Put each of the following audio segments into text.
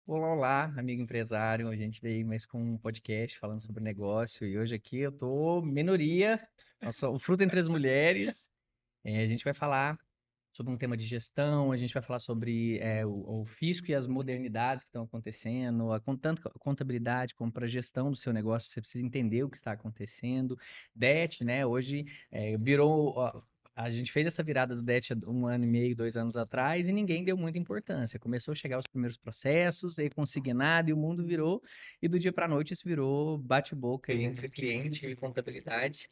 Olá, olá, amigo empresário. A gente veio mais com um podcast falando sobre negócio e hoje aqui eu tô minoria, o fruto entre as mulheres. A gente vai falar sobre um tema de gestão, a gente vai falar sobre o fisco e as modernidades que estão acontecendo, tanto a contabilidade como para a gestão do seu negócio, você precisa entender o que está acontecendo. Det, né, hoje virou. A gente fez essa virada do Det há um ano e meio, 2 anos atrás, e ninguém deu muita importância. Começou a chegar os primeiros processos, e consignado, e o mundo virou, e do dia para a noite isso virou bate-boca aí entre cliente e contabilidade.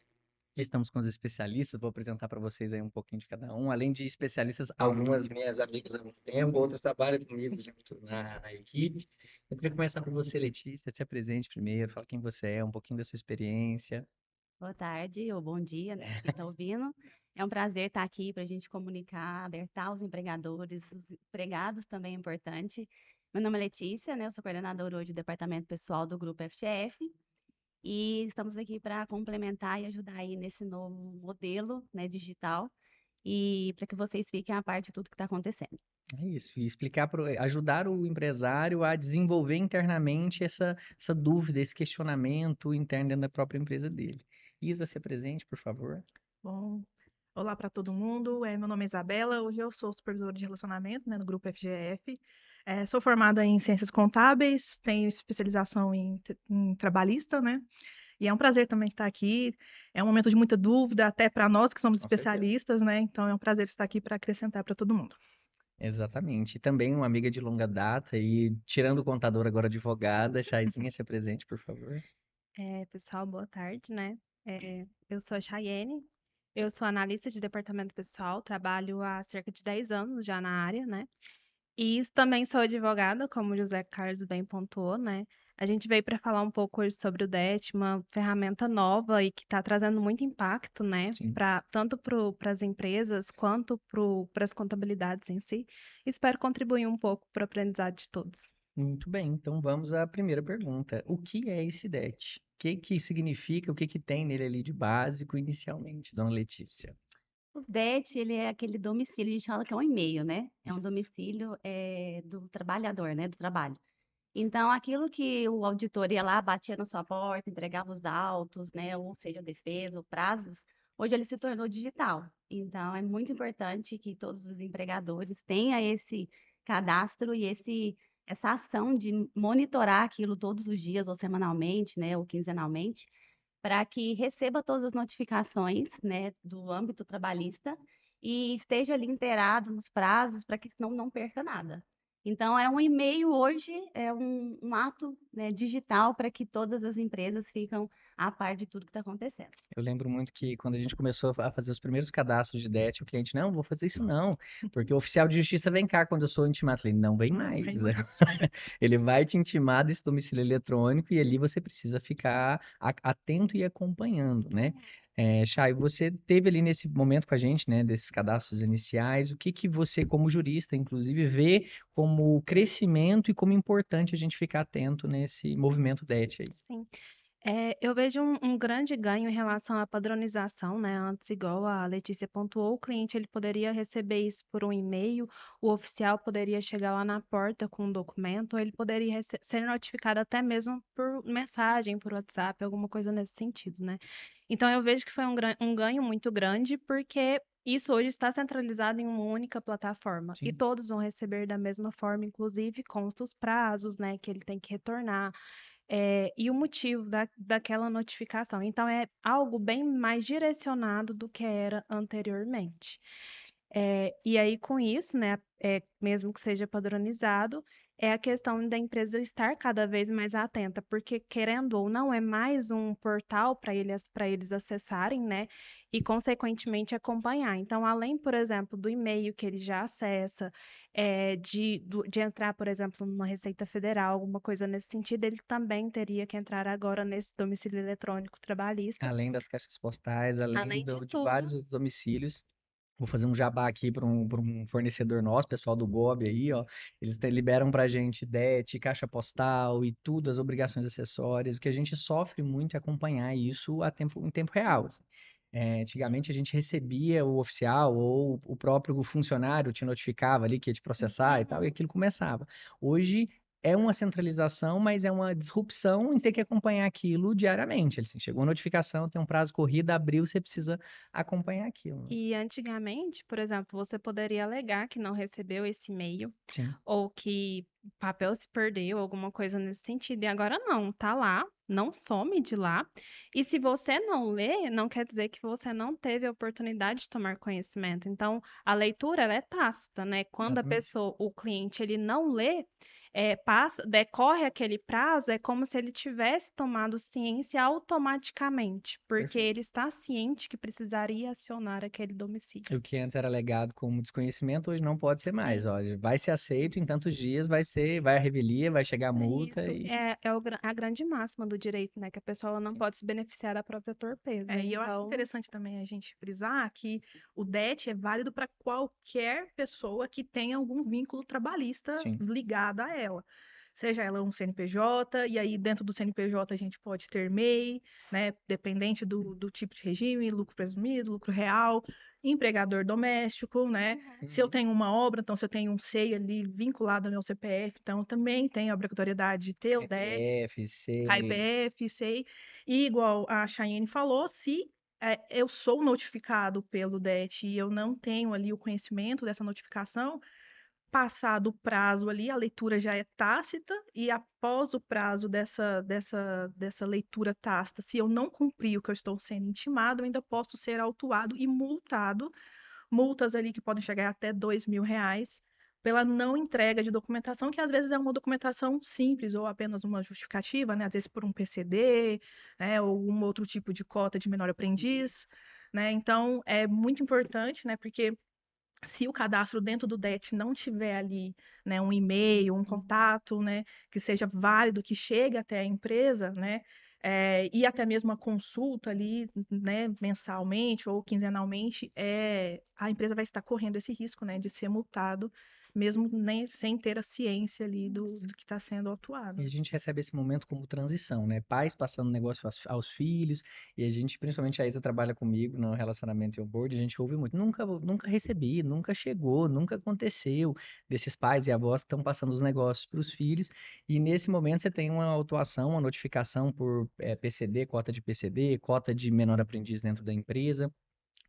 Aqui estamos com os especialistas, vou apresentar para vocês aí um pouquinho de cada um. Além de especialistas, algumas minhas amigas há muito tempo, outras trabalham comigo junto na equipe. Eu queria começar com você, Letícia. Se apresente primeiro, fala quem você é, um pouquinho da sua experiência. Boa tarde ou bom dia, né, para quem está ouvindo. É um prazer estar aqui para a gente comunicar, alertar os empregadores, os empregados também é importante. Meu nome é Letícia, né, eu sou coordenadora hoje do departamento pessoal do Grupo FGF e estamos aqui para complementar e ajudar aí nesse novo modelo, né, digital e para que vocês fiquem a par de tudo que está acontecendo. É isso, e explicar, ajudar o empresário a desenvolver internamente essa dúvida, esse questionamento interno dentro da própria empresa dele. Isa, se apresente, por favor. Bom, olá para todo mundo. Meu nome é Isabela. Hoje eu sou supervisora de relacionamento, né, no Grupo FGF. Sou formada em Ciências Contábeis, tenho especialização em trabalhista, né? E é um prazer também estar aqui. É um momento de muita dúvida, até para nós que somos Com certeza. especialistas, né? Então é um prazer estar aqui para acrescentar para todo mundo. Exatamente. E também uma amiga de longa data e tirando o contador agora advogada, Chaizinha, se apresente, por favor. Pessoal, boa tarde, né? Eu sou a Chayene, eu sou analista de departamento pessoal, trabalho há cerca de 10 anos já na área, né? E também sou advogada, como o José Carlos bem pontuou, né? A gente veio para falar um pouco hoje sobre o DET, uma ferramenta nova e que está trazendo muito impacto, né? Sim. Tanto para as empresas quanto para as contabilidades em si. Espero contribuir um pouco para o aprendizado de todos. Muito bem, então vamos à primeira pergunta. O que é esse DET? O que que significa, o que que tem nele ali de básico inicialmente, dona Letícia? O DET, ele é aquele domicílio, a gente fala que é um e-mail, né? É um domicílio do trabalhador, né? Do trabalho. Então, aquilo que o auditor ia lá, batia na sua porta, entregava os autos, né, ou seja, defesa, ou prazos, hoje ele se tornou digital. Então, é muito importante que todos os empregadores tenham esse cadastro e essa ação de monitorar aquilo todos os dias, ou semanalmente, né, ou quinzenalmente, para que receba todas as notificações, né, do âmbito trabalhista e esteja ali inteirado nos prazos para que senão não perca nada. Então, é um e-mail hoje, é um ato, né, digital para que todas as empresas ficam a par de tudo que está acontecendo. Eu lembro muito que quando a gente começou a fazer os primeiros cadastros de DET, o cliente, não, vou fazer isso não, porque o oficial de justiça vem cá quando eu sou intimado. Eu falei, não vem Não, mais. bem mais. Ele vai te intimar desse domicílio eletrônico e ali você precisa ficar atento e acompanhando, né? Chay, você teve ali nesse momento com a gente, né, desses cadastros iniciais, o que que você, como jurista, inclusive, vê como crescimento e como importante a gente ficar atento nesse movimento DET aí? Sim. Eu vejo um grande ganho em relação à padronização, né? Antes, igual a Letícia pontuou, o cliente ele poderia receber isso por um e-mail, o oficial poderia chegar lá na porta com um documento, ou ele poderia ser notificado até mesmo por mensagem, por WhatsApp, alguma coisa nesse sentido, né? Então, eu vejo que foi um ganho muito grande, porque isso hoje está centralizado em uma única plataforma, e Sim. todos vão receber da mesma forma, inclusive consta os prazos, né, que ele tem que retornar e o motivo daquela notificação. Então, é algo bem mais direcionado do que era anteriormente. E aí, com isso, né, mesmo que seja padronizado, é a questão da empresa estar cada vez mais atenta, porque, querendo ou não, é mais um portal para eles acessarem, né, e, consequentemente, acompanhar. Então, além, por exemplo, do e-mail que ele já acessa, de entrar, por exemplo, numa Receita Federal, alguma coisa nesse sentido, ele também teria que entrar agora nesse domicílio eletrônico trabalhista. Além das caixas postais, além Além de de vários tudo, outros domicílios. Vou fazer um jabá aqui para um fornecedor nosso, pessoal do Gob aí, ó. Eles liberam para a gente DET, caixa postal e tudo, as obrigações acessórias. O que a gente sofre muito é acompanhar isso em tempo real, assim. Antigamente a gente recebia o oficial ou o próprio funcionário te notificava ali que ia te processar e tal, e aquilo começava. Hoje é uma centralização, mas é uma disrupção em ter que acompanhar aquilo diariamente. Assim, chegou a notificação, tem um prazo corrido, abriu, você precisa acompanhar aquilo, né? E antigamente, por exemplo, você poderia alegar que não recebeu esse e-mail Sim, ou que o papel se perdeu, alguma coisa nesse sentido. E agora não, tá lá, não some de lá. E se você não lê, não quer dizer que você não teve a oportunidade de tomar conhecimento. Então, a leitura, ela é tácita, né? Quando a exatamente. pessoa, o cliente, ele não lê, decorre aquele prazo, é como se ele tivesse tomado ciência automaticamente, porque Perfeito. ele está ciente que precisaria acionar aquele domicílio. O que antes era alegado como desconhecimento, hoje não pode ser mais. Sim. Olha, vai ser aceito em tantos dias, vai a revelia, vai chegar a É multa isso. e A grande máxima do direito, né? Que a pessoa não pode se beneficiar da própria torpeza. E eu acho Então, interessante também a gente frisar que o DET é válido para qualquer pessoa que tenha algum vínculo trabalhista sim. ligado a ela. Seja ela um CNPJ, e aí dentro do CNPJ a gente pode ter MEI, né? Dependente do tipo de regime, lucro presumido, lucro real, empregador doméstico, né? Se eu Uhum. tenho uma obra, então se eu tenho um SEI ali vinculado ao meu CPF, então eu também tenho a obrigatoriedade de ter o DET. KIPF, sei. KIPF, SEI, e igual a Chayenne falou, se eu sou notificado pelo DET e eu não tenho ali o conhecimento dessa notificação, passado o prazo ali, a leitura já é tácita, e após o prazo dessa leitura tácita, se eu não cumprir o que eu estou sendo intimado, eu ainda posso ser autuado e multado, multas ali que podem chegar até R$ 2.000, pela não entrega de documentação, que às vezes é uma documentação simples ou apenas uma justificativa, né? Às vezes por um PCD, né? Ou um outro tipo de cota de menor aprendiz, né? Então é muito importante, né? Porque se o cadastro dentro do DET não tiver ali, né, um e-mail, um contato, né, que seja válido, que chegue até a empresa, né, e até mesmo a consulta ali, né, mensalmente ou quinzenalmente, a empresa vai estar correndo esse risco, né, de ser multado, mesmo nem sem ter a ciência ali do que está sendo E autuado. a gente recebe esse momento como transição, né? Pais passando negócio aos filhos, e a gente, principalmente a Isa trabalha comigo no relacionamento e onboard, a gente ouve muito, nunca recebi, nunca chegou, nunca aconteceu, desses pais e avós que estão passando os negócios para os filhos, e nesse momento você tem uma autuação, uma notificação por PCD, cota de PCD, cota de menor aprendiz dentro da empresa.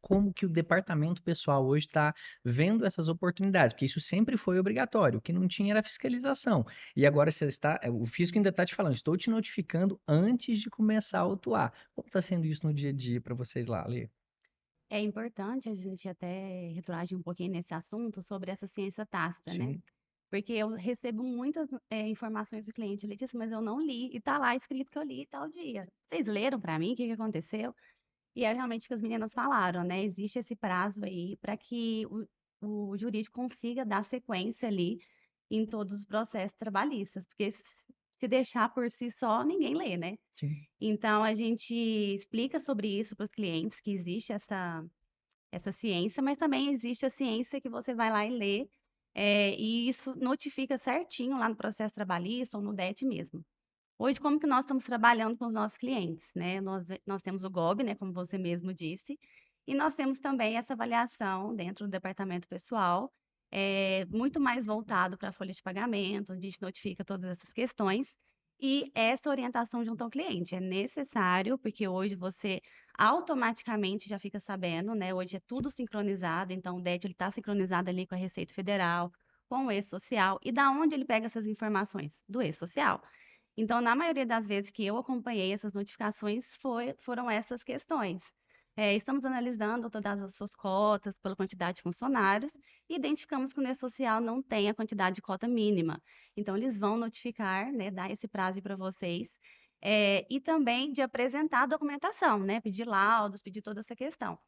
Como que o departamento pessoal hoje está vendo essas oportunidades, porque isso sempre foi obrigatório, o que não tinha era fiscalização. E agora você está, o fisco ainda está te falando, estou te notificando antes de começar a autuar. Como está sendo isso no dia a dia para vocês lá, Lê? É importante a gente até retroagir um pouquinho nesse assunto sobre essa ciência tácita, né? Sim, Porque eu recebo muitas informações do cliente, ele disse, mas eu não li, e tá lá escrito que eu li tal dia. Vocês leram para mim o que que aconteceu? E é realmente o que as meninas falaram, né? Existe esse prazo aí para que o jurídico consiga dar sequência ali em todos os processos trabalhistas, porque se deixar por si só, ninguém lê, né? sim. Então, a gente explica sobre isso para os clientes, que existe essa ciência, mas também existe a ciência que você vai lá e lê, e isso notifica certinho lá no processo trabalhista ou no DET mesmo. Hoje, como que nós estamos trabalhando com os nossos clientes, né? Nós temos o GOB, né, como você mesmo disse, e nós temos também essa avaliação dentro do departamento pessoal, muito mais voltado para a folha de pagamento, a gente notifica todas essas questões, e essa orientação junto ao cliente é necessário, porque hoje você automaticamente já fica sabendo, né? Hoje é tudo sincronizado, então o DET está sincronizado ali com a Receita Federal, com o E-Social, e da onde ele pega essas informações? Do E-Social. Então, na maioria das vezes que eu acompanhei essas notificações, foram essas questões. Estamos analisando todas as suas cotas pela quantidade de funcionários e identificamos que o NES-Social não tem a quantidade de cota mínima. Então, eles vão notificar, né, dar esse prazo para vocês, e também de apresentar a documentação, né, pedir laudos, pedir toda essa questão.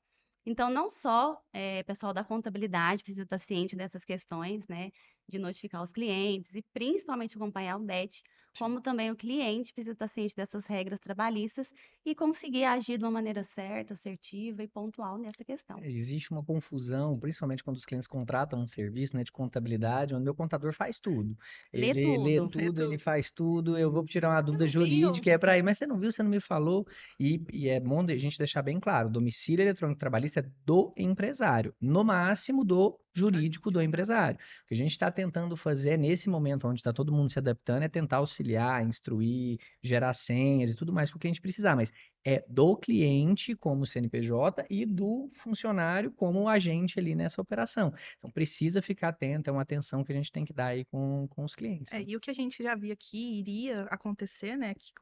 Então, não só pessoal da contabilidade precisa estar ciente dessas questões, né, de notificar os clientes e principalmente acompanhar o DET, como também o cliente precisa estar ciente dessas regras trabalhistas e conseguir agir de uma maneira certa, assertiva e pontual nessa questão. Existe uma confusão, principalmente quando os clientes contratam um serviço, né, de contabilidade, onde meu contador faz tudo. Lê Ele lê tudo. É tudo, ele tudo. faz tudo. Eu vou tirar uma Você dúvida não viu? jurídica, é para ir, mas você não viu, você não me falou. E é bom a gente deixar bem claro: o domicílio eletrônico trabalhista é do empresário, no máximo do jurídico do empresário. O que a gente está tentando fazer nesse momento onde está todo mundo se adaptando é tentar auxiliar, instruir, gerar senhas e tudo mais que o cliente precisar, mas é do cliente como CNPJ e do funcionário como agente ali nessa operação. Então precisa ficar atento, é uma atenção que a gente tem que dar aí com os clientes, né? E o que a gente já via que iria acontecer, né, que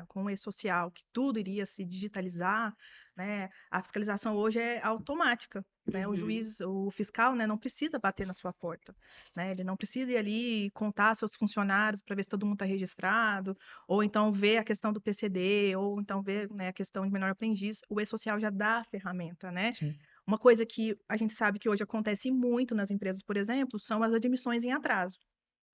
com o e-social, que tudo iria se digitalizar, né, a fiscalização hoje é automática, né, o juiz, o fiscal, né, não precisa bater na sua porta, né, ele não precisa ir ali contar seus funcionários para ver se todo mundo está registrado, ou então ver a questão do PCD, ou então ver, né, a questão de menor aprendiz, o e-social já dá a ferramenta, né? Sim. Uma coisa que a gente sabe que hoje acontece muito nas empresas, por exemplo, são as admissões em atraso.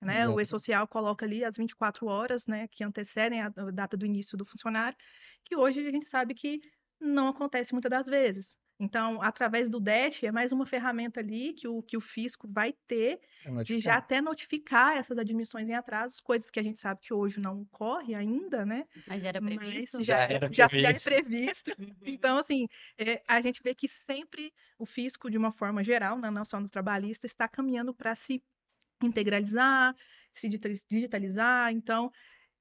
Né? O Exato. e-social coloca ali as 24 horas, né, que antecedem a data do início do funcionário, que hoje a gente sabe que não acontece muitas das vezes. Então, através do DET, é mais uma ferramenta ali que o fisco vai ter É de já notificar. até notificar essas admissões em atrasos, coisas que a gente sabe que hoje não ocorre ainda, né? Mas já era Mas previsto? Já era já é previsto. previsto. Uhum. Então, assim, a gente vê que sempre o fisco, de uma forma geral, né, não só no trabalhista, está caminhando para se integralizar, se digitalizar. Então,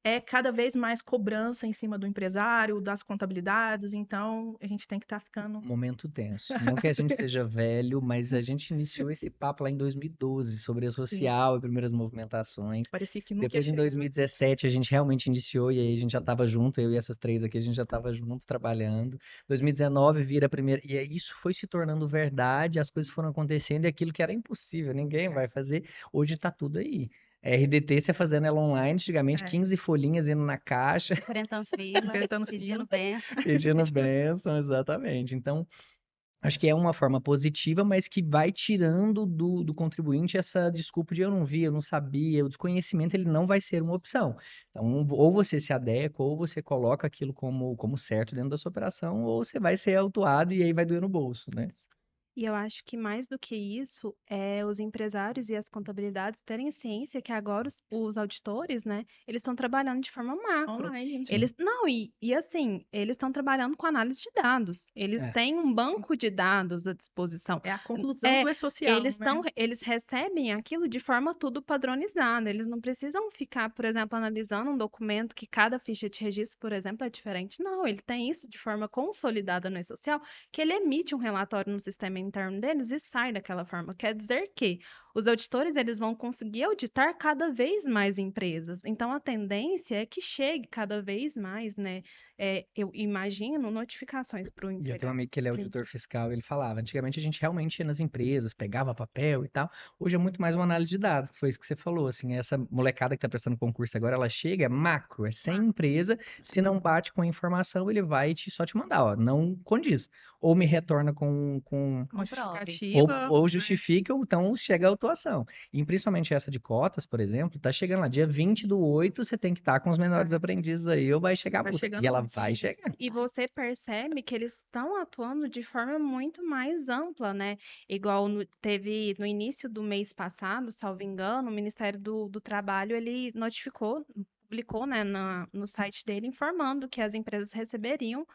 é cada vez mais cobrança em cima do empresário, das contabilidades. Então, a gente tem que estar ficando. Momento tenso. Não que a gente seja velho, mas a gente iniciou esse papo lá em 2012 sobre a Sim, social e primeiras movimentações. parecia que nunca ia Depois, em chegar. 2017, a gente realmente iniciou e aí a gente já estava junto, eu e essas três aqui, a gente já estava junto trabalhando. 2019 vira a primeira, e aí isso foi se tornando verdade, as coisas foram acontecendo e aquilo que era impossível, ninguém vai fazer, hoje está tudo aí. RDT você fazendo ela online, antigamente É. 15 folhinhas indo na caixa, Enfrentando fila, Enfrentando pedindo fila. benção. pedindo bênção, exatamente. Então, acho que é uma forma positiva, mas que vai tirando do contribuinte essa desculpa de eu não vi, eu não sabia, o desconhecimento ele não vai ser uma opção. Então, ou você se adequa, ou você coloca aquilo como certo dentro da sua operação, ou você vai ser autuado e aí vai doer no bolso, né? E eu acho que mais do que isso, é os empresários e as contabilidades terem ciência que agora os auditores, né, eles estão trabalhando de forma macro. Online. Eles, não, e assim, eles estão trabalhando com análise de dados. Eles É. têm um banco de dados à disposição. É a conclusão É, do e-social, eles né? eles recebem aquilo de forma tudo padronizada. Eles não precisam ficar, por exemplo, analisando um documento que cada ficha de registro, por exemplo, é diferente. Não, ele tem isso de forma consolidada no e-social, que ele emite um relatório no sistema interno deles e sai daquela forma. Quer dizer que os auditores eles vão conseguir auditar cada vez mais empresas. Então a tendência é que chegue cada vez mais, né? Eu imagino notificações para o E eu tenho um empregado. amigo que ele é auditor fiscal, ele falava, antigamente a gente realmente ia nas empresas, pegava papel e tal, hoje é muito mais uma análise de dados, que foi isso que você falou, assim, essa molecada que está prestando concurso agora, ela chega, é macro, é sem empresa, se não bate com a informação, ele vai só te mandar, ó, não condiz, ou me retorna com Uma Comprove. justificativa. ou justifica, ou então chega a autuação. E principalmente essa de cotas, por exemplo, tá chegando lá, dia 20/8, você tem que estar com os menores aprendizes aí, ou vai chegar a Vai multa. chegando E ela lá. vai chegar. E você percebe que eles estão atuando de forma muito mais ampla, né? Igual teve no início do mês passado, salvo engano, o Ministério do Trabalho ele notificou, publicou, né, no site dele informando que as empresas receberiam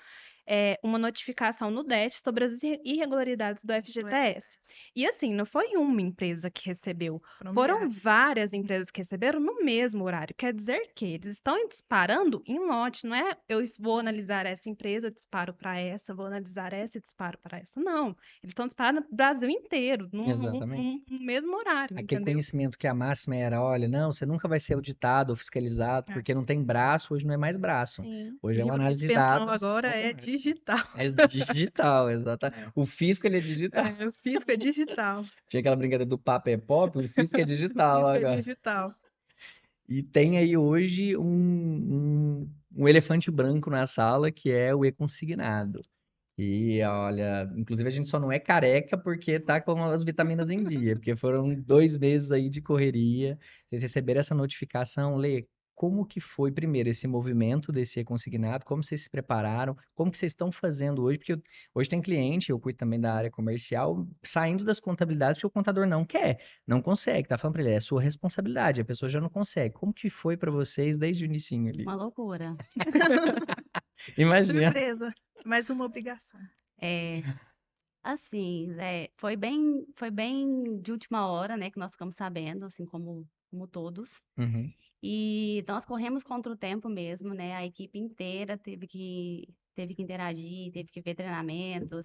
uma notificação no DET sobre as irregularidades do FGTS. E assim, não foi uma empresa que recebeu, foram várias empresas que receberam no mesmo horário. Quer dizer que eles estão disparando em lote, não é eu vou analisar essa empresa, disparo para essa, vou analisar essa e disparo para essa. Não, eles estão disparando no Brasil inteiro, Exatamente. no mesmo horário, Aquele entendeu? conhecimento que a máxima era, olha, não, você nunca vai ser auditado ou fiscalizado, porque não tem braço, hoje não é mais braço. Sim. Hoje é uma Livro de análise de inspeção dados agora é automática. digital. É digital, exatamente. O fisco, ele é digital. O fisco é digital. Tinha aquela brincadeira do papo é pop, o fisco é O digital fisco é agora. digital. E tem aí hoje um elefante branco na sala, que é o e-consignado. E olha, inclusive a gente só não é careca porque tá com as vitaminas em dia, porque foram 2 meses aí de correria. Vocês receberam essa notificação, Lê, como que foi primeiro esse movimento desse e-consignado? Como vocês se prepararam? Como que vocês estão fazendo hoje? Porque hoje tem cliente, eu cuido também da área comercial, saindo das contabilidades porque o contador não quer, não consegue, tá falando para ele, é sua responsabilidade, a pessoa já não consegue. Como que foi para vocês desde o inicinho ali? Uma loucura. Imagina. Surpresa. Mais uma obrigação. É, Assim, foi bem de última hora, né, que nós ficamos sabendo, assim como todos. Uhum. E nós corremos contra o tempo mesmo, né? A equipe inteira teve que interagir, teve que ver treinamentos.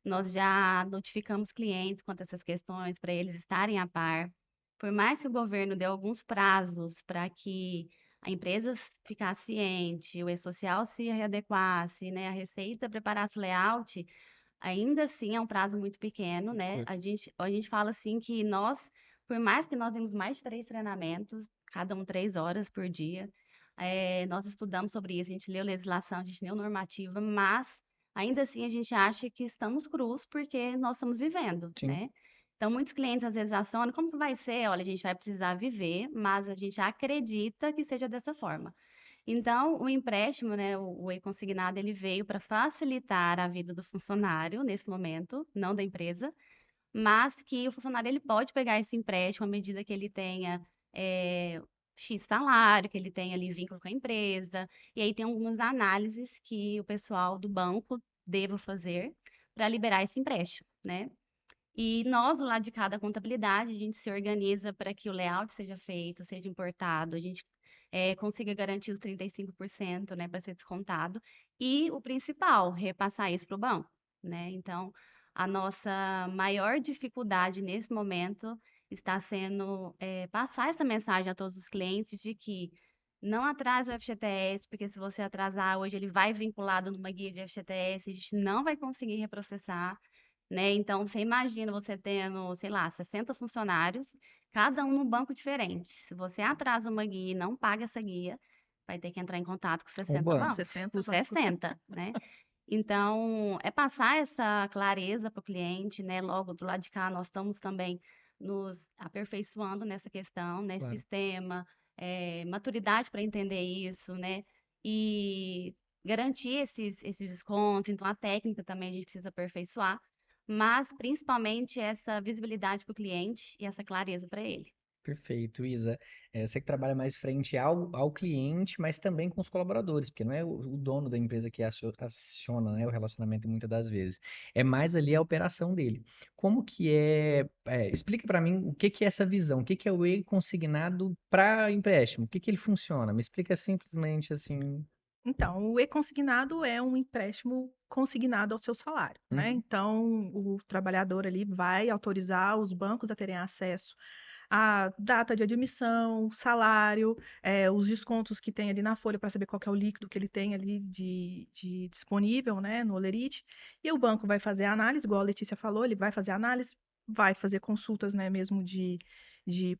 Nós já notificamos clientes quanto a essas questões para eles estarem a par. Por mais que o governo dê alguns prazos para que a empresa ficasse ciente, o e-social se readequasse, né? A Receita preparasse o layout, ainda assim é um prazo muito pequeno, né? A gente fala assim que nós, por mais que nós temos mais de 3 treinamentos, cada um 3 horas por dia, nós estudamos sobre isso, a gente leu legislação, a gente leu normativa, mas ainda assim a gente acha que estamos crus porque nós estamos vivendo, Sim. né? Então, muitos clientes às vezes acionam, como que vai ser? Olha, a gente vai precisar viver, mas a gente acredita que seja dessa forma. Então, o empréstimo, né, o e-consignado, ele veio para facilitar a vida do funcionário nesse momento, não da empresa, mas que o funcionário ele pode pegar esse empréstimo à medida que ele tenha X salário, que ele tenha ali vínculo com a empresa, e aí tem algumas análises que o pessoal do banco deva fazer para liberar esse empréstimo, né? E nós, do lado de cada contabilidade, a gente se organiza para que o layout seja feito, seja importado, a gente consiga garantir os 35%, né, para ser descontado. E o principal, repassar isso para o banco, né? Então, a nossa maior dificuldade nesse momento está sendo passar essa mensagem a todos os clientes de que não atrase o FGTS, porque se você atrasar hoje, ele vai vinculado numa guia de FGTS, a gente não vai conseguir reprocessar, né? Então, você imagina você tendo, sei lá, 60 funcionários, cada um num banco diferente. Se você atrasa uma guia e não paga essa guia, vai ter que entrar em contato com 60 Oba. bancos, 60 com bancos. 60, né? Então, é passar essa clareza para o cliente, né? Logo do lado de cá, nós estamos também nos aperfeiçoando nessa questão, nesse Claro. sistema, maturidade para entender isso, né? E garantir esses descontos. Então, a técnica também a gente precisa aperfeiçoar, mas principalmente essa visibilidade para o cliente e essa clareza para ele. Perfeito, Isa. Você que trabalha mais frente ao cliente, mas também com os colaboradores, porque não é o dono da empresa que aciona, né, o relacionamento muitas das vezes. É mais ali a operação dele. Como que explica para mim o que que é essa visão, o que que é o e-consignado para empréstimo, o que que ele funciona? Me explica simplesmente assim. Então, o e-consignado é um empréstimo consignado ao seu salário, né? Uhum. Então, o trabalhador ali vai autorizar os bancos a terem acesso à data de admissão, salário, os descontos que tem ali na folha para saber qual que é o líquido que ele tem ali de disponível, né, no Olerite. E o banco vai fazer a análise, igual a Letícia falou, ele vai fazer a análise, vai fazer consultas, né, mesmo de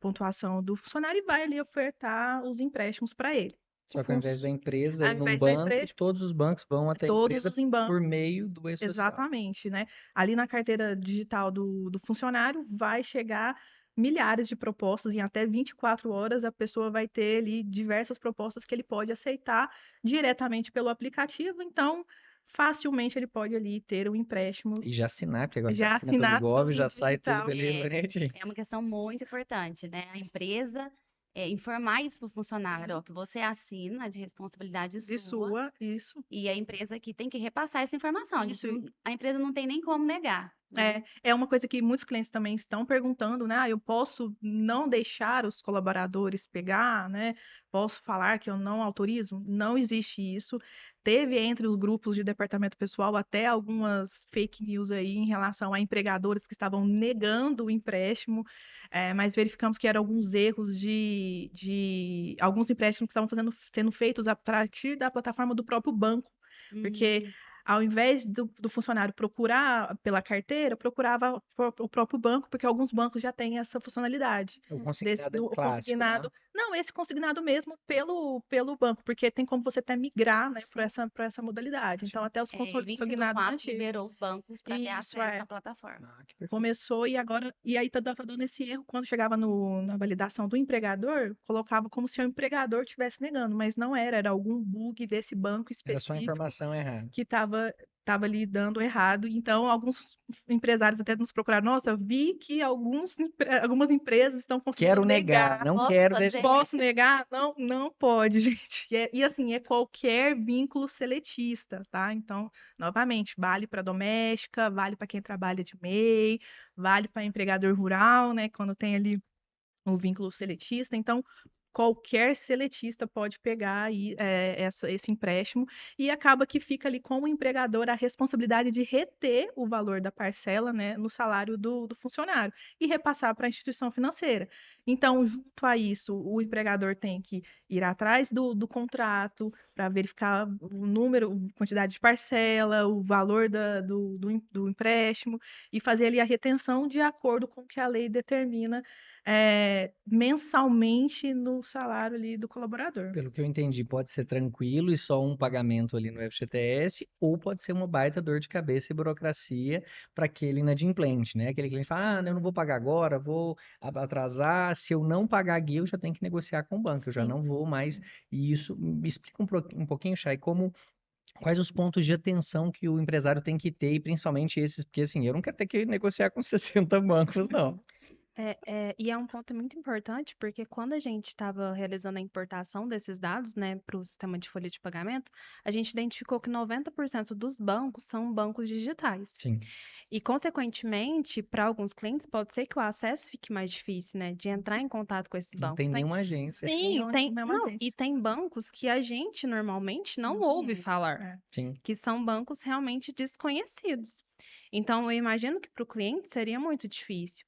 pontuação do funcionário e vai ali ofertar os empréstimos para ele. Só que ao invés da empresa Ao ir num invés da banco, empresa, todos os bancos vão até a todos empresa os em banco, por meio do e-social. exatamente, né? Ali na carteira digital do funcionário vai chegar milhares de propostas, em até 24 horas a pessoa vai ter ali diversas propostas que ele pode aceitar diretamente pelo aplicativo, então facilmente ele pode ali ter o empréstimo, E já assinar, porque agora você já assina pelo assinar Gov, tudo já sai tudo digital. ali É, bonitinho. é uma questão muito importante, né? A empresa informar isso para o funcionário, ó, que você assina de responsabilidade De sua, sua, isso. e a empresa que tem que repassar essa informação. Isso, A empresa não tem nem como negar, né? é uma coisa que muitos clientes também estão perguntando, né? Eu posso não deixar os colaboradores pegar, né? Posso falar que eu não autorizo? Não existe isso. Teve entre os grupos de departamento pessoal até algumas fake news aí em relação a empregadores que estavam negando o empréstimo, mas verificamos que eram alguns erros de alguns empréstimos que estavam sendo feitos a partir da plataforma do próprio banco. Porque Hum, ao invés do funcionário procurar pela carteira, procurava o próprio banco, porque alguns bancos já têm essa funcionalidade. O Desse, consignado é o o clássico, né? consignado. Não, esse consignado mesmo pelo banco, porque tem como você até migrar, né, para essa modalidade. Então, até os em 2024 consignados antigos. liberou os bancos para ter Isso acesso à plataforma. Ah, que perfeito. começou e agora. E aí tá dando esse erro. Quando chegava na validação do empregador, colocava como se o empregador estivesse negando, mas não era algum bug desse banco Era só a específico informação errada. que estava estava ali dando errado. Então, alguns empresários até nos procuraram. Nossa, eu vi que algumas empresas estão conseguindo Quero negar, não Posso quero fazer? deixar. Posso negar? Não, não pode, gente. E assim, é qualquer vínculo seletista, tá? Então, novamente, vale para doméstica, vale para quem trabalha de MEI, vale para empregador rural, né? Quando tem ali o vínculo seletista. Então, qualquer seletista pode pegar aí, esse empréstimo e acaba que fica ali com o empregador a responsabilidade de reter o valor da parcela, né, no salário do funcionário e repassar para a instituição financeira. Então, junto a isso, o empregador tem que ir atrás do contrato para verificar o número, quantidade de parcela, o valor do empréstimo e fazer ali a retenção de acordo com o que a lei determina mensalmente no salário ali do colaborador. Pelo que eu entendi, pode ser tranquilo e só um pagamento ali no FGTS, ou pode ser uma baita dor de cabeça e burocracia para aquele inadimplente, né? Aquele cliente fala, eu não vou pagar agora, vou atrasar, se eu não pagar aqui, eu já tenho que negociar com o banco, eu já Sim. não vou mais. E isso, me explica um pouquinho, Chay, quais os pontos de atenção que o empresário tem que ter, e principalmente esses, porque assim, eu não quero ter que negociar com 60 bancos, não. E é um ponto muito importante, porque quando a gente estava realizando a importação desses dados, né, para o sistema de folha de pagamento, a gente identificou que 90% dos bancos são bancos digitais. Sim. E, consequentemente, para alguns clientes, pode ser que o acesso fique mais difícil, né, de entrar em contato com esses Não bancos. tem nenhuma agência. Sim, Nenhuma não, agência. e tem bancos que a gente normalmente não Não ouve conhece. falar, Sim. que são bancos realmente desconhecidos. Então, eu imagino que para o cliente seria muito difícil.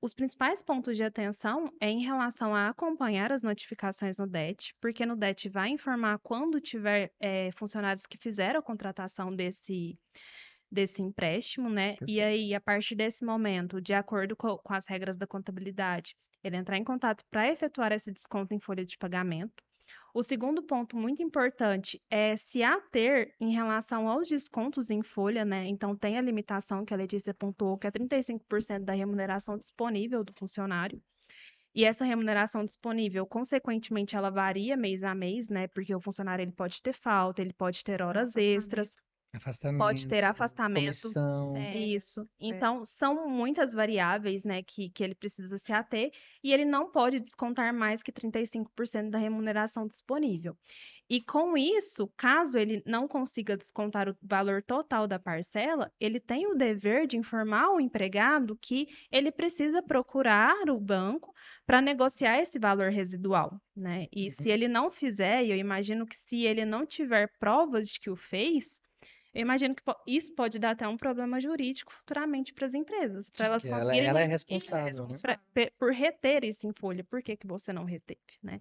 Os principais pontos de atenção é em relação a acompanhar as notificações no DET, porque no DET vai informar quando tiver funcionários que fizeram a contratação desse empréstimo, né? E aí, a partir desse momento, de acordo com as regras da contabilidade, ele entrar em contato para efetuar esse desconto em folha de pagamento. O segundo ponto muito importante é se ater em relação aos descontos em folha, né? Então, tem a limitação que a Letícia pontuou, que é 35% da remuneração disponível do funcionário. E essa remuneração disponível, consequentemente, ela varia mês a mês, né? Porque o funcionário ele pode ter falta, ele pode ter horas extras, pode ter afastamento. Comissão. Isso. Então, são muitas variáveis, né, que ele precisa se ater, e ele não pode descontar mais que 35% da remuneração disponível. E com isso, caso ele não consiga descontar o valor total da parcela, ele tem o dever de informar o empregado que ele precisa procurar o banco para negociar esse valor residual, né? E se ele não fizer, e eu imagino que se ele não tiver provas de que o fez, eu imagino que isso pode dar até um problema jurídico futuramente para as empresas, para elas conseguirem Ela é responsável, né? por reter isso em folha. Por que que você não reteve, né?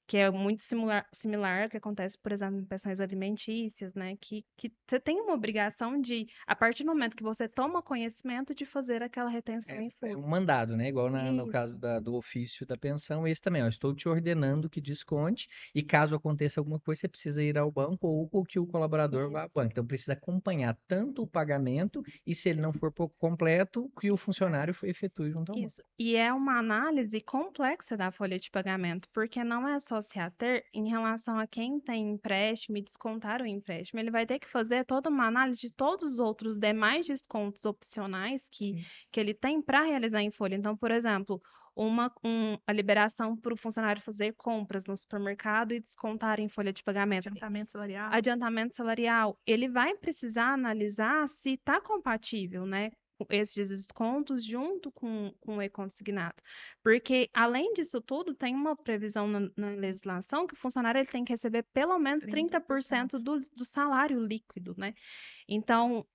Que é muito similar ao que acontece, por exemplo, em pensões alimentícias, né? Que você tem uma obrigação de, a partir do momento que você toma conhecimento, de fazer aquela retenção em É folha. um mandado, né? Igual no caso Isso. do ofício da pensão, esse também, ó, estou te ordenando que desconte, e caso aconteça alguma coisa, você precisa ir ao banco ou que o colaborador vá ao Isso. banco. Então, precisa acompanhar tanto o pagamento e, se ele não for por completo, que o funcionário efetue junto ao banco. Isso. E é uma análise complexa da folha de pagamento, porque não é só se ater em relação a quem tem empréstimo e descontar o empréstimo. Ele vai ter que fazer toda uma análise de todos os outros demais descontos opcionais que ele tem para realizar em folha. Então, por exemplo, a liberação para o funcionário fazer compras no supermercado e descontar em folha de pagamento. Adiantamento salarial. Adiantamento salarial. Ele vai precisar analisar se está compatível, né? Esses descontos junto com o e-consignado. Porque, além disso tudo, tem uma previsão na legislação que o funcionário ele tem que receber pelo menos 30% do salário líquido, né? Então,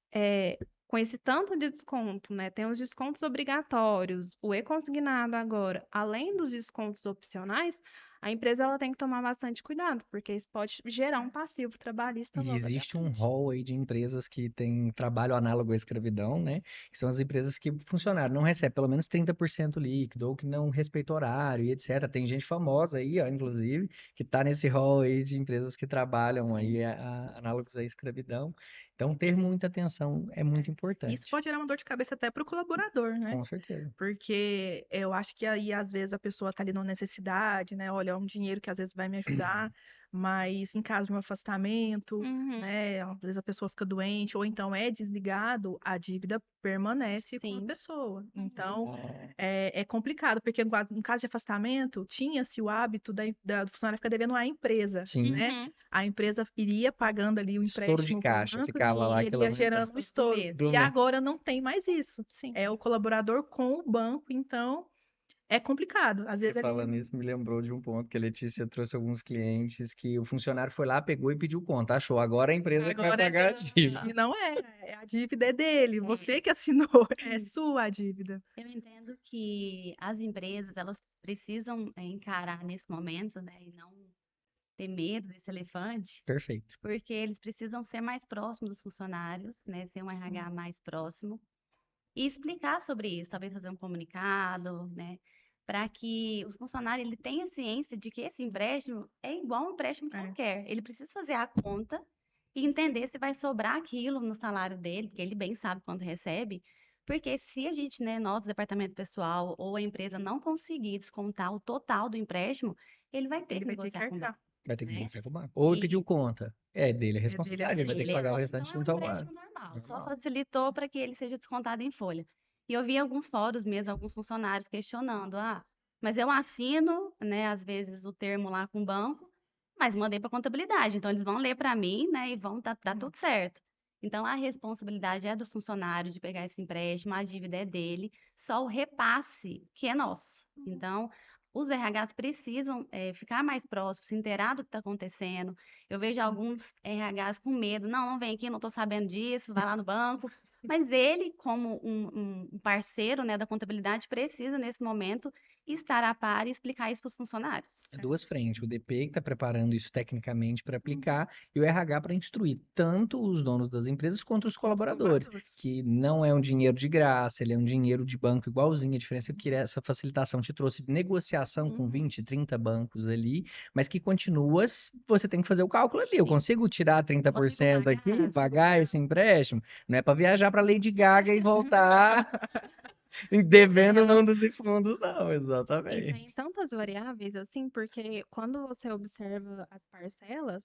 com esse tanto de desconto, né? Tem os descontos obrigatórios, o e-consignado agora, além dos descontos opcionais, a empresa ela tem que tomar bastante cuidado, porque isso pode gerar um passivo trabalhista E logo existe um adiante. rol aí de empresas que têm trabalho análogo à escravidão, né? Que são as empresas que o funcionário não recebe pelo menos 30% líquido, ou que não respeita horário e etc. Tem gente famosa aí, ó, inclusive, que está nesse rol aí de empresas que trabalham aí análogos à escravidão. Então, ter muita atenção é muito Isso importante. pode gerar uma dor de cabeça até para o colaborador, né? Com certeza. Porque eu acho que aí, às vezes, a pessoa está ali numa necessidade, né? Olha, é um dinheiro que às vezes vai me ajudar, mas em caso de um afastamento, Uhum. né, às vezes a pessoa fica doente, ou então é desligado, a dívida permanece com a Sim. pessoa. Então, é complicado, porque no caso de afastamento, tinha-se o hábito do funcionário ficar devendo à empresa, Sim. né? Uhum. A empresa iria pagando ali o Estouro de empréstimo para o caixa, banco ficava lá e ele aquela ia gerando um Do estouro. mês. do E mês. agora não tem mais isso. Sim. É o colaborador com o banco, então é complicado. Às Você vezes falando ele isso me lembrou de um ponto que a Letícia trouxe alguns clientes que o funcionário foi lá, pegou e pediu conta. Achou, agora a empresa que vai agora pagar a dívida. e não a dívida é dele, você que assinou, é sua a dívida. Eu entendo que as empresas, elas precisam encarar nesse momento, né, e não ter medo desse elefante, Perfeito. porque eles precisam ser mais próximos dos funcionários, né, ser um RH mais próximo e explicar sobre isso, talvez fazer um comunicado, né, para que os funcionários ele tenha ciência de que esse empréstimo é igual um empréstimo qualquer. Ele precisa fazer a conta e entender se vai sobrar aquilo no salário dele, porque ele bem sabe quanto recebe. Porque se a gente, né, nós, departamento pessoal ou a empresa não conseguir descontar o total do empréstimo, ele vai ter Ele que vai ter que negociar com o arcar. banco, Vai ter que né? negociar com o banco. Ou ele E pediu conta. É dele a É dele a responsabilidade, ele vai ter que pagar o beleza, então restante é no um trabalho. empréstimo normal, só Normal. facilitou para que ele seja descontado em folha. E eu vi alguns fóruns mesmo, alguns funcionários questionando, mas eu assino, né, às vezes o termo lá com o banco, mas mandei para contabilidade, então eles vão ler para mim, né, e vão dar tudo certo. Então a responsabilidade é do funcionário de pegar esse empréstimo, a dívida é dele, só o repasse que é nosso. Então os RHs precisam ficar mais próximos, se inteirar do que está acontecendo. Eu vejo alguns RHs com medo. Não, não vem aqui, não estou sabendo disso, vai lá no banco. Mas ele, como um parceiro, né, da contabilidade, precisa, nesse momento, estar a par e explicar isso para os funcionários. É duas frentes. O DP que está preparando isso tecnicamente para aplicar e o RH para instruir tanto os donos das empresas quanto os colaboradores, que não é um dinheiro de graça, ele é um dinheiro de banco igualzinho. A diferença é que essa facilitação te trouxe de negociação com 20, 30 bancos ali, mas que continua, você tem que fazer o cálculo ali. Eu Sim. consigo tirar Consigo 30% aqui, pagar, pagar esse empréstimo? Não é para viajar para Lady Gaga e voltar devendo mundos e fundos, não, E exatamente. tem tantas variáveis assim, porque quando você observa as parcelas,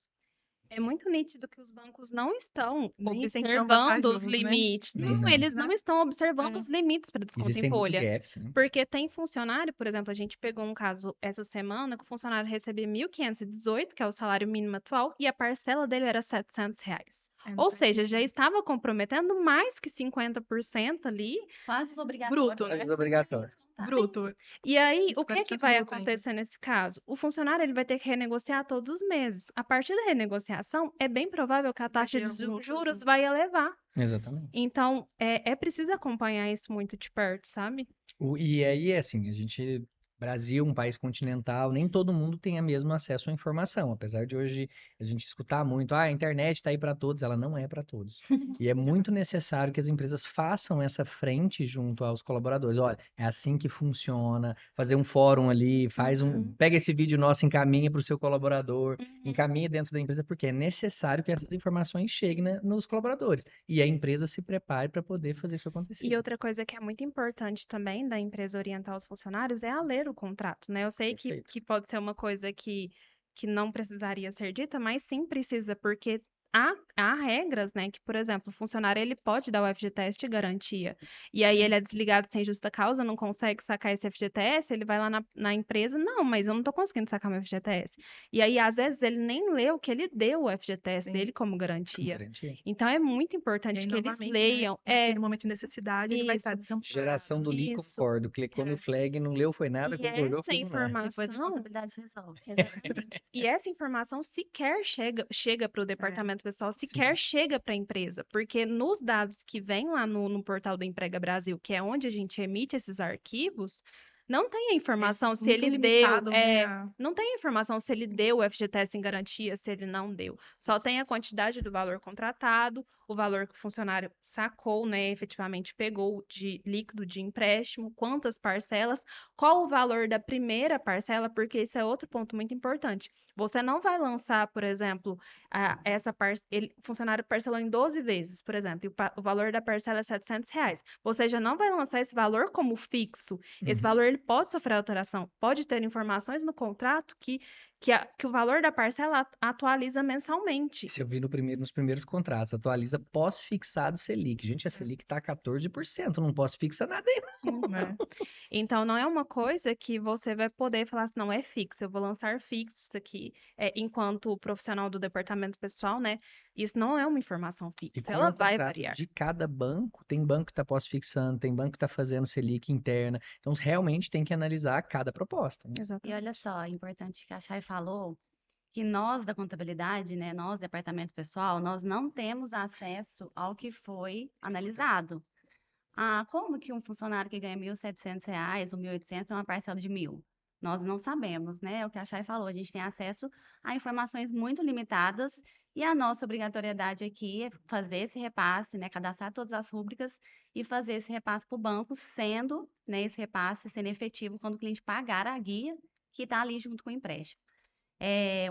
é muito nítido que os bancos não estão Nem sempre tão observando os vantajoso, né? limites. Não, Não. eles não estão observando É. os limites para desconto em Existem muito folha. gaps, né? Porque tem funcionário, por exemplo, a gente pegou um caso essa semana que o funcionário recebia 1.518, que é o salário mínimo atual, e a parcela dele era R$ 700. Não Ou faz seja, já sentido. estava comprometendo mais que 50% ali. Quase os obrigatórios. Bruto, Quase né? os obrigatórios. Bruto. E aí, o que 50% vai bruto ainda. acontecer nesse caso? O funcionário ele vai ter que renegociar todos os meses. A partir da renegociação, é bem provável que a Vai taxa ter de algum outro juros ajuste. vai elevar. Exatamente. Então, é preciso acompanhar isso muito de perto, sabe? E aí, assim, Brasil, um país continental, nem todo mundo tem o mesmo acesso à informação. Apesar de hoje a gente escutar muito, a internet está aí para todos, ela não é para todos. E é muito necessário que as empresas façam essa frente junto aos colaboradores. Olha, é assim que funciona. Fazer um fórum ali, pega esse vídeo nosso, encaminha para o seu colaborador, encaminha dentro da empresa, porque é necessário que essas informações cheguem nos colaboradores. E a empresa se prepare para poder fazer isso acontecer. E outra coisa que é muito importante também da empresa orientar os funcionários é a ler o contrato, né? Eu sei Perfeito. que pode ser uma coisa que não precisaria ser dita, mas sim precisa, porque há regras, né? Que, por exemplo, o funcionário ele pode dar o FGTS de garantia. E aí ele é desligado sem justa causa, não consegue sacar esse FGTS, ele vai lá na empresa, não, mas eu não tô conseguindo sacar meu FGTS. E aí, às vezes, ele nem leu que ele deu o FGTS Sim. dele como garantia. Garantia. Então é muito E importante aí, que eles novamente, leiam. né? Naquele momento de necessidade, ele vai estar Isso. desamparado. Geração do li, Isso. concordo. Clicou no flag, não leu, foi nada, E concordou, essa foi nada. Depois a informação, contabilidade resolve. exatamente. E essa informação sequer chega para o departamento pessoal, sequer chega para a empresa, porque nos dados que vêm lá no portal do Emprega Brasil, que é onde a gente emite esses arquivos, não tem a informação se muito ele deu, limitado, né? não tem a informação se ele deu o FGTS em garantia, se ele não deu. Só tem a quantidade do valor contratado, o valor que o funcionário sacou, né, efetivamente pegou de líquido de empréstimo, quantas parcelas, qual o valor da primeira parcela, porque esse é outro ponto muito importante. Você não vai lançar, por exemplo, o funcionário parcelou em 12 vezes, por exemplo, e o valor da parcela é R$ 700. Você já não vai lançar esse valor como fixo. Esse valor ele pode sofrer alteração, pode ter informações no contrato que o valor da parcela atualiza mensalmente. Se eu vi nos primeiros contratos, atualiza pós-fixado Selic. Gente, a Selic tá 14%, não posso fixar nada aí. né? Então, não é uma coisa que você vai poder falar assim, não, é fixo, eu vou lançar fixo isso aqui. Enquanto profissional do departamento pessoal, né? Isso não é uma informação E fixa, como é ela um vai contrato variar. de cada banco, tem banco que está pós-fixando, tem banco que está fazendo Selic interna. Então, realmente tem que analisar cada proposta, né? E olha Exatamente. só, é importante que a Chay falou que nós da contabilidade, né, nós, departamento pessoal, nós não temos acesso ao que foi analisado. Ah, como que um funcionário que ganha R$ 1.700 ou 1.800 é uma parcela de 1.000? Nós não sabemos, né? É o que a Chay falou, a gente tem acesso a informações muito limitadas e a nossa obrigatoriedade aqui é fazer esse repasse, né? Cadastrar todas as rúbricas e fazer esse repasse para o banco, sendo, né, esse repasse sendo efetivo quando o cliente pagar a guia que está ali junto com o empréstimo.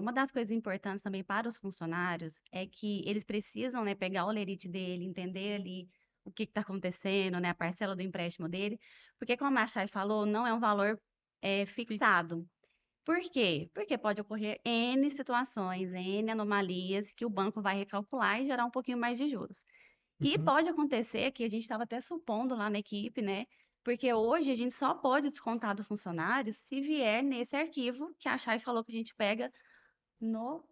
Uma das coisas importantes também para os funcionários é que eles precisam, né, pegar o lerite dele, entender ali o que está acontecendo, né, a parcela do empréstimo dele, porque como a Chay falou, não é um valor fixado. Por quê? Porque pode ocorrer N situações, N anomalias que o banco vai recalcular e gerar um pouquinho mais de juros. E Uhum. pode acontecer que a gente estava até supondo lá na equipe, né? Porque hoje a gente só pode descontar do funcionário se vier nesse arquivo que a Chay falou que a gente pega no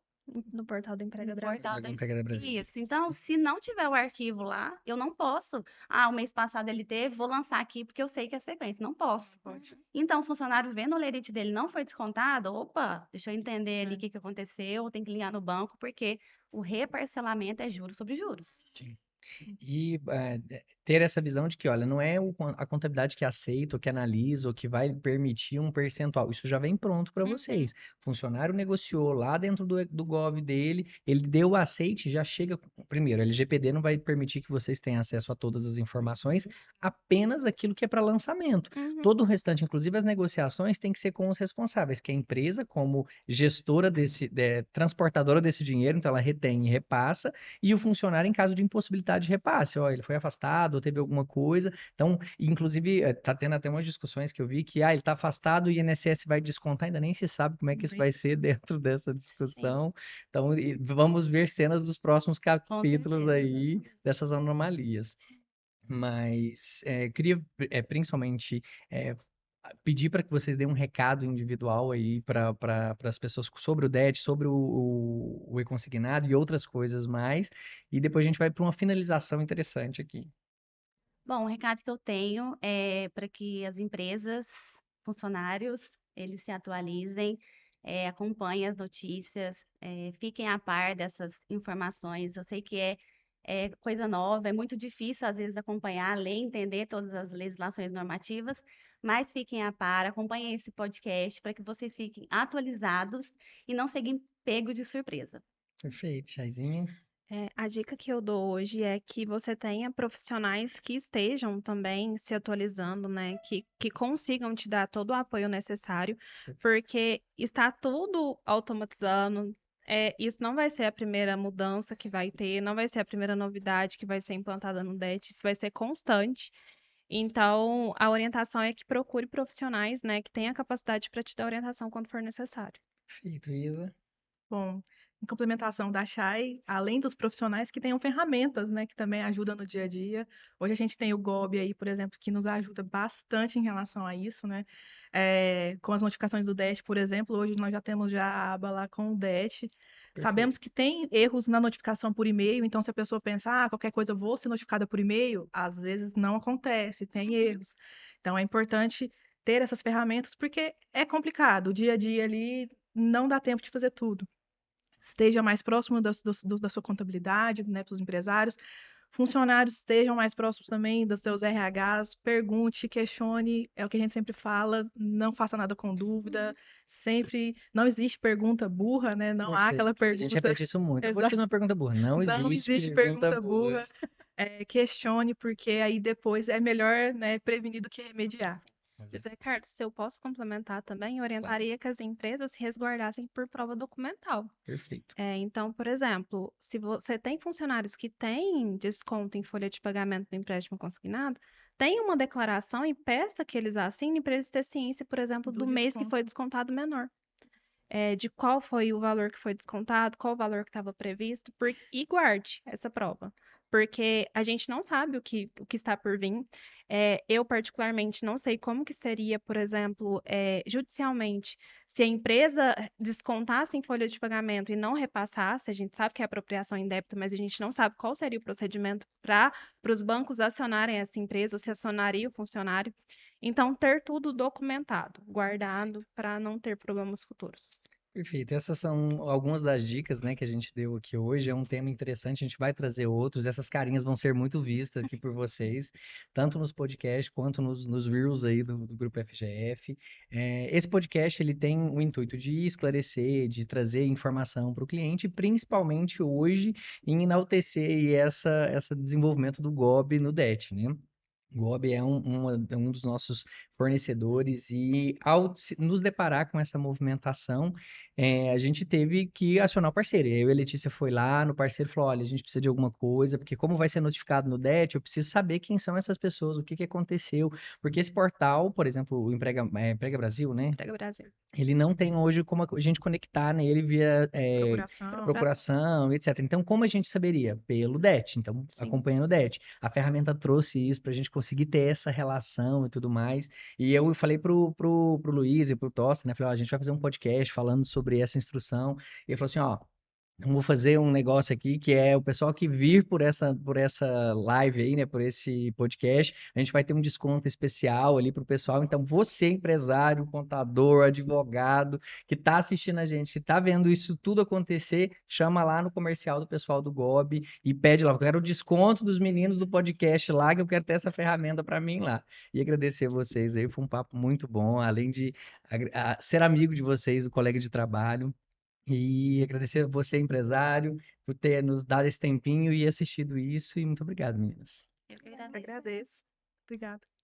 No portal do Emprega no Brasil. portal da Programa Pegada Brasil. Isso. Então, se não tiver o arquivo lá, eu não posso. Ah, o mês passado ele teve, vou lançar aqui porque eu sei que é sequência. Não posso. Pode. Então, o funcionário vendo o lerite dele não foi descontado, opa, deixa eu entender ali É. o que aconteceu, tem que ligar no banco, porque o reparcelamento é juros sobre juros. Sim. E ter essa visão de que, olha, não é a contabilidade que aceita, ou que analisa, ou que vai permitir um percentual. Isso já vem pronto para vocês. O funcionário negociou lá dentro do Gov dele, ele deu o aceite, já chega. Primeiro, a LGPD não vai permitir que vocês tenham acesso a todas as informações, apenas aquilo que é para lançamento. Todo o restante, inclusive as negociações, tem que ser com os responsáveis, que é a empresa, como gestora transportadora desse dinheiro, então ela retém e repassa, e o funcionário em caso de impossibilidade de repasse, ó, ele foi afastado, ou teve alguma coisa. Então, inclusive, tá tendo até umas discussões que eu vi que, ele tá afastado, o INSS vai descontar, ainda nem se sabe como é que isso vai ser dentro dessa discussão. Então, vamos ver cenas dos próximos Com capítulos certeza. aí dessas anomalias. Mas queria principalmente pedir para que vocês deem um recado individual aí para as pessoas sobre o DET, sobre o e-consignado e outras coisas mais, e depois a gente vai para uma finalização interessante aqui. Bom, o recado que eu tenho é para que as empresas, funcionários, eles se atualizem, acompanhem as notícias, fiquem a par dessas informações. Eu sei que é coisa nova, é muito difícil às vezes acompanhar, ler, entender todas as legislações normativas, mas fiquem a par, acompanhem esse podcast para que vocês fiquem atualizados e não sejam pegos de surpresa. Perfeito, Chaizinho. A dica que eu dou hoje é que você tenha profissionais que estejam também se atualizando, né? Que consigam te dar todo o apoio necessário, porque está tudo automatizando. Isso não vai ser a primeira mudança que vai ter, não vai ser a primeira novidade que vai ser implantada no DET, isso vai ser constante. Então, a orientação é que procure profissionais, né, que tenham a capacidade para te dar orientação quando for necessário. Perfeito, Isa. Bom, em complementação da Chay, além dos profissionais que tenham ferramentas, né, que também ajudam no dia a dia. Hoje a gente tem o Gob aí, por exemplo, que nos ajuda bastante em relação a isso, né? Com as notificações do DET, por exemplo, hoje nós já temos já a aba lá com o DET. Sabemos que tem erros na notificação por e-mail, então se a pessoa pensar, qualquer coisa eu vou ser notificada por e-mail, às vezes não acontece, tem erros. Então é importante ter essas ferramentas porque é complicado, o dia a dia ali não dá tempo de fazer tudo. Esteja mais próximo da sua contabilidade, né, para os empresários. Funcionários estejam mais próximos também dos seus RHs. Pergunte, questione, é o que a gente sempre fala. Não faça nada com dúvida. Sempre. Não existe pergunta burra, né? Não há aquela Perfeito. A gente pergunta. repete isso muito. Eu vou te fazer uma pergunta burra. Não Não existe existe pergunta pergunta burra. burra. Questione, porque aí depois é melhor, né, prevenir do que remediar. José Ricardo, se eu posso complementar também, eu Claro. orientaria que as empresas se resguardassem por prova documental. Perfeito. Então, por exemplo, se você tem funcionários que têm desconto em folha de pagamento do empréstimo consignado, tenha uma declaração e peça que eles assinem para eles terem ciência, por exemplo, Do do mês que desconto. foi descontado menor. De qual foi o valor que foi descontado, qual o valor que estava previsto, e guarde essa prova, porque a gente não sabe o que está por vir. Eu, particularmente, não sei como que seria, por exemplo, judicialmente, se a empresa descontasse em folha de pagamento e não repassasse. A gente sabe que é apropriação indébita, mas a gente não sabe qual seria o procedimento para os bancos acionarem essa empresa, ou se acionaria o funcionário. Então, ter tudo documentado, guardado, para não ter problemas futuros. Perfeito. Essas são algumas das dicas, né, que a gente deu aqui hoje. É um tema interessante, a gente vai trazer outros. Essas carinhas vão ser muito vistas aqui por vocês, tanto nos podcasts quanto nos Reels aí do Grupo FGF. Esse podcast ele tem o intuito de esclarecer, de trazer informação para o cliente, principalmente hoje em enaltecer aí essa desenvolvimento do GOB no DET, né? O GOB é um dos nossos fornecedores e ao nos deparar com essa movimentação, a gente teve que acionar o parceiro. E aí eu e a Letícia foi lá no parceiro e falou, olha, a gente precisa de alguma coisa, porque como vai ser notificado no DET, eu preciso saber quem são essas pessoas, o que que aconteceu. Porque esse portal, por exemplo, o Emprega Brasil, né? Prega Brasil. Ele não tem hoje como a gente conectar nele via Procuração. procuração, etc. Então, como a gente saberia? Pelo DET. Então, Sim. acompanhando o DET. A ferramenta trouxe isso para a gente conseguir ter essa relação e tudo mais. E eu falei pro Luiz e pro Tosta, né? Falei, ó, a gente vai fazer um podcast falando sobre essa instrução. E ele falou assim, ó, vamos fazer um negócio aqui que é o pessoal que vir por essa live aí, né? Por esse podcast, a gente vai ter um desconto especial ali pro pessoal. Então, você, empresário, contador, advogado, que tá assistindo a gente, que tá vendo isso tudo acontecer, chama lá no comercial do pessoal do GOB e pede lá. Eu quero o desconto dos meninos do podcast lá, que eu quero ter essa ferramenta para mim lá. E agradecer a vocês aí, foi um papo muito bom, além de ser amigo de vocês, o colega de trabalho. E agradecer a você, empresário, por ter nos dado esse tempinho e assistido isso. E muito obrigado, meninas. Eu que agradeço. Agradeço. Obrigada.